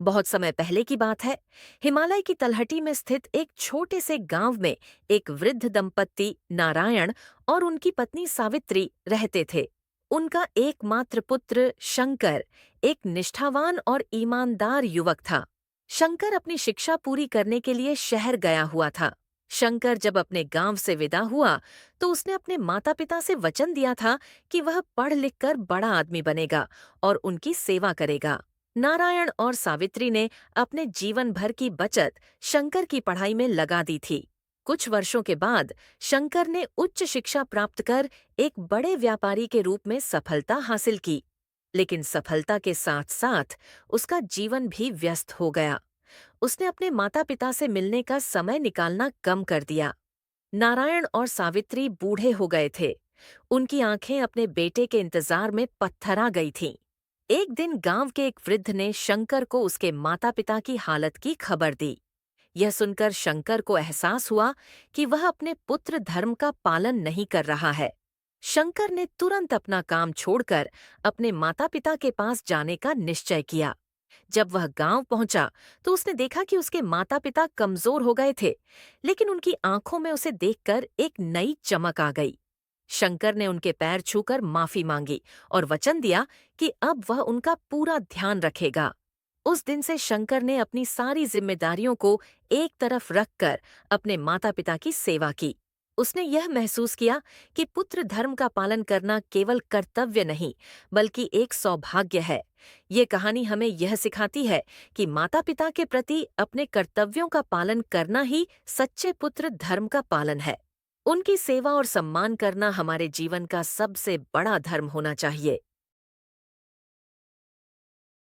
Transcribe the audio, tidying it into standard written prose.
बहुत समय पहले की बात है। हिमालय की तलहटी में स्थित एक छोटे से गांव में एक वृद्ध दंपत्ति नारायण और उनकी पत्नी सावित्री रहते थे। उनका एकमात्र पुत्र शंकर एक निष्ठावान और ईमानदार युवक था। शंकर अपनी शिक्षा पूरी करने के लिए शहर गया हुआ था। शंकर जब अपने गांव से विदा हुआ तो उसने अपने माता पिता से वचन दिया था कि वह पढ़ लिख कर बड़ा आदमी बनेगा और उनकी सेवा करेगा। नारायण और सावित्री ने अपने जीवन भर की बचत शंकर की पढ़ाई में लगा दी थी। कुछ वर्षों के बाद शंकर ने उच्च शिक्षा प्राप्त कर एक बड़े व्यापारी के रूप में सफलता हासिल की। लेकिन सफलता के साथ साथ उसका जीवन भी व्यस्त हो गया। उसने अपने माता पिता से मिलने का समय निकालना कम कर दिया। नारायण और सावित्री बूढ़े हो गए थे। उनकी आंखें अपने बेटे के इंतजार में पत्थरा गई थीं। एक दिन गांव के एक वृद्ध ने शंकर को उसके माता पिता की हालत की खबर दी। यह सुनकर शंकर को एहसास हुआ कि वह अपने पुत्र धर्म का पालन नहीं कर रहा है। शंकर ने तुरंत अपना काम छोड़कर अपने माता पिता के पास जाने का निश्चय किया। जब वह गांव पहुंचा तो उसने देखा कि उसके माता पिता कमजोर हो गए थे, लेकिन उनकी आंखों में उसे देखकर एक नई चमक आ गई। शंकर ने उनके पैर छूकर माफी मांगी और वचन दिया कि अब वह उनका पूरा ध्यान रखेगा। उस दिन से शंकर ने अपनी सारी जिम्मेदारियों को एक तरफ रखकर अपने माता पिता की सेवा की। उसने यह महसूस किया कि पुत्र धर्म का पालन करना केवल कर्तव्य नहीं, बल्कि एक सौभाग्य है। ये कहानी हमें यह सिखाती है कि माता पिता के प्रति अपने कर्तव्यों का पालन करना ही सच्चे पुत्र धर्म का पालन है। उनकी सेवा और सम्मान करना हमारे जीवन का सबसे बड़ा धर्म होना चाहिए।